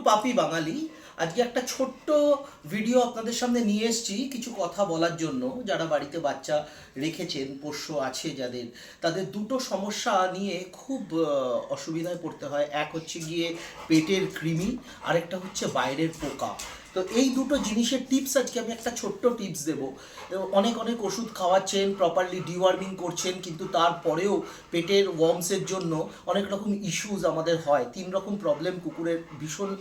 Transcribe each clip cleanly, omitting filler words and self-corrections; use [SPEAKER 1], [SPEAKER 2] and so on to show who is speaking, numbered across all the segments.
[SPEAKER 1] পাপি বাঙালি। আজকে একটা ছোট্ট ভিডিও আপনাদের সামনে নিয়ে এসেছি কিছু কথা বলার জন্য। যারা বাড়িতে বাচ্চা রেখেছেন, পোষ্য আছে যাদের, তাদের দুটো সমস্যা নিয়ে খুব অসুবিধায় পড়তে হয়। এক হচ্ছে গিয়ে পেটের কৃমি, আরেকটা হচ্ছে বাইরের পোকা। তো এই দুটো জিনিসের টিপস আজকে আমি একটা ছোট্ট টিপস দেবো। অনেক অনেক ওষুধ খাওয়াচ্ছেন, প্রপারলি ডিওয়ার্মিং করছেন, কিন্তু তারপরেও পেটের ওয়ার্মসের জন্য অনেক রকম ইস্যুস আমাদের হয়। 3 রকম প্রবলেম কুকুরের ভীষণ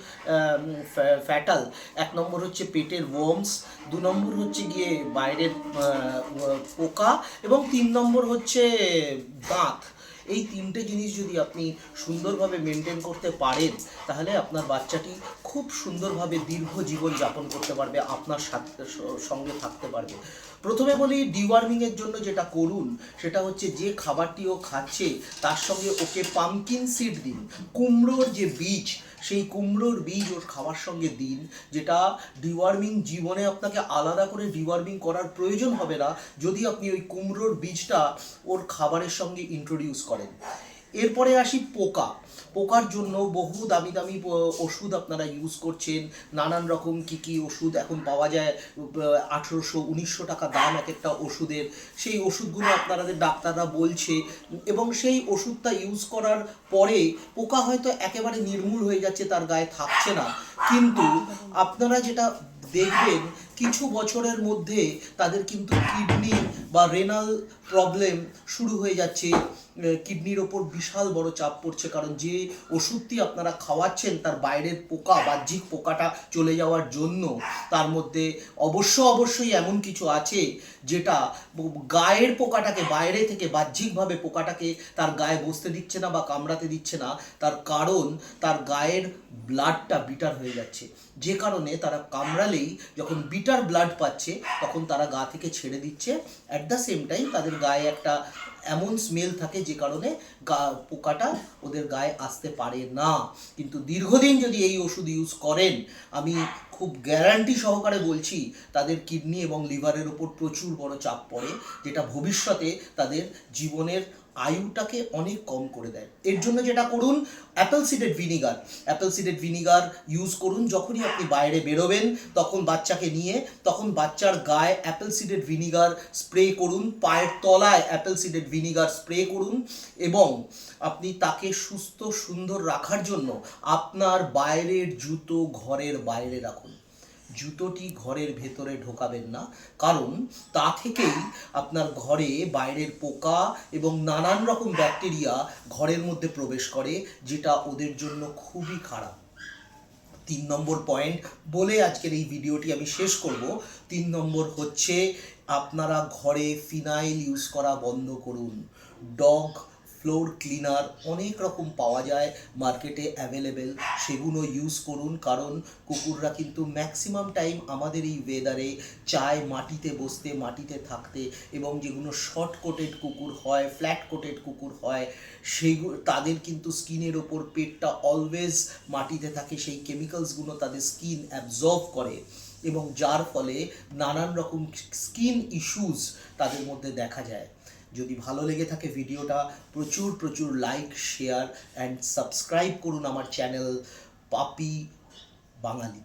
[SPEAKER 1] ফ্যাটাল। 1 নম্বর হচ্ছে পেটের ওয়ার্মস, 2 নম্বর হচ্ছে গিয়ে বাইরের পোকা, এবং 3 নম্বর হচ্ছে দাঁত। এই 3টে জিনিস যদি আপনি সুন্দরভাবে মেনটেন করতে পারেন, তাহলে আপনার বাচ্চাটি খুব সুন্দরভাবে দীর্ঘ জীবন যাপন করতে পারবে, আপনার সঙ্গে থাকতে পারবে। প্রথমে বলি, ডিওয়ার্মিংয়ের জন্য যেটা করুন সেটা হচ্ছে যে খাবারটি ও খাচ্ছে তার সঙ্গে ওকে পামকিন সিড দিন। কুমড়োর যে বীজ, সেই কুমড়োর বীজ ওর খাওয়ার সঙ্গে দিন, যেটা ডিওয়ার্মিং জীবনে আপনাকে আলাদা করে ডিওয়ার্মিং করার প্রয়োজন হবে না যদি আপনি ওই কুমড়োর বীজটা ওর খাবারের সঙ্গে ইন্ট্রোডিউস করেন। এরপরে আসি পোকা। পোকার জন্য বহু দামি দামি ওষুধ আপনারা ইউজ করছেন। নানান রকম কি ওষুধ এখন পাওয়া যায়, 1800-1900 টাকা দাম এক একটা ওষুধের। সেই ওষুধগুলো আপনাদের ডাক্তাররা বলছে, এবং সেই ওষুধটা ইউজ করার পরে পোকা হয়তো একেবারে নির্মূল হয়ে যাচ্ছে, তার গায়ে থাকছে না, কিন্তু আপনারা যেটা দেখবেন কিছু বছরের মধ্যে তাদের কিন্তু কিডনি বা রেনাল প্রবলেম শুরু হয়ে যাচ্ছে। কিডনির ওপর বিশাল বড় চাপ পড়ছে, কারণ যে ওষুধটি আপনারা খাওয়াচ্ছেন তার বাইরের পোকা, বাহ্যিক পোকাটা চলে যাওয়ার জন্য তার মধ্যে অবশ্যই এমন কিছু আছে যেটা গায়ের পোকাটাকে, বাইরে থেকে বাহ্যিকভাবে পোকাটাকে তার গায়ে বসতে দিচ্ছে না বা কামড়াতে দিচ্ছে না। তার কারণ তার গায়ের ব্লাডটা বিটার হয়ে যাচ্ছে, যে কারণে তারা কামড়ালেই যখন বিটার ব্লাড পাচ্ছে তখন তারা গা থেকে ছেড়ে দিচ্ছে। অ্যাট দ্য সেম টাইম তাদের গায়ে একটা এমন স্মেল থাকে যে কারণে পোকাটা ওদের গায়ে আসতে পারে না। কিন্তু দীর্ঘদিন যদি এই ওষুধ ইউজ করেন, আমি খুব গ্যারান্টি সহকারে বলছি, তাদের কিডনি এবং লিভারের ওপর প্রচুর বড় চাপ পড়ে, যেটা ভবিষ্যতে তাদের জীবনের আয়ুটাকে অনেক কম করে দেয়। এর জন্য যেটা করুন, অ্যাপেল সিডেড ভিনিগার ইউজ করুন। যখনই আপনি বাইরে বেরোবেন তখন বাচ্চাকে নিয়ে, তখন বাচ্চার গায়ে অ্যাপেল সিডেড ভিনিগার স্প্রে করুন, পায়ের তলায় অ্যাপেল সিডেড ভিনিগার স্প্রে করুন, এবং আপনি তাকে সুস্থ সুন্দর রাখার জন্য আপনার বাইরের জুতো ঘরের বাইরে রাখুন। জুতোটি ঘরের ভেতরে ঢোকাবেন না, কারণ তা থেকেই আপনার ঘরে বাইরের পোকা এবং নানান রকম ব্যাকটেরিয়া ঘরের মধ্যে প্রবেশ করে, যেটা ওদের জন্য খুবই খারাপ। 3 নম্বর পয়েন্ট বলে আজকের এই ভিডিওটি আমি শেষ করব। 3 নম্বর হচ্ছে, আপনারা ঘরে ফিনাইল ইউজ করা বন্ধ করুন। ডগ ফ্লোর ক্লিনার অনেক রকম পাওয়া যায় মার্কেটে অ্যাভেলেবেল, সেগুলো ইউজ করুন। কারণ কুকুররা কিন্তু ম্যাক্সিমাম টাইম আমাদের এই ওয়েদারে চায় মাটিতে বসতে, মাটিতে থাকতে, এবং যেগুলো শর্ট কোটেড কুকুর হয়, ফ্ল্যাট কোটেড কুকুর হয়, সেইগুলো তাদের কিন্তু স্কিনের ওপর পেটটা অলওয়েজ মাটিতে থাকে। সেই কেমিক্যালসগুলো তাদের স্কিন অ্যাবজর্ব করে, এবং যার ফলে নানান রকম স্কিন ইস্যুস তাদের মধ্যে দেখা যায়। যদি ভালো লেগে থাকে ভিডিওটা, প্রচুর লাইক, শেয়ার অ্যান্ড সাবস্ক্রাইব করুন আমার চ্যানেল পাপি বাঙালি।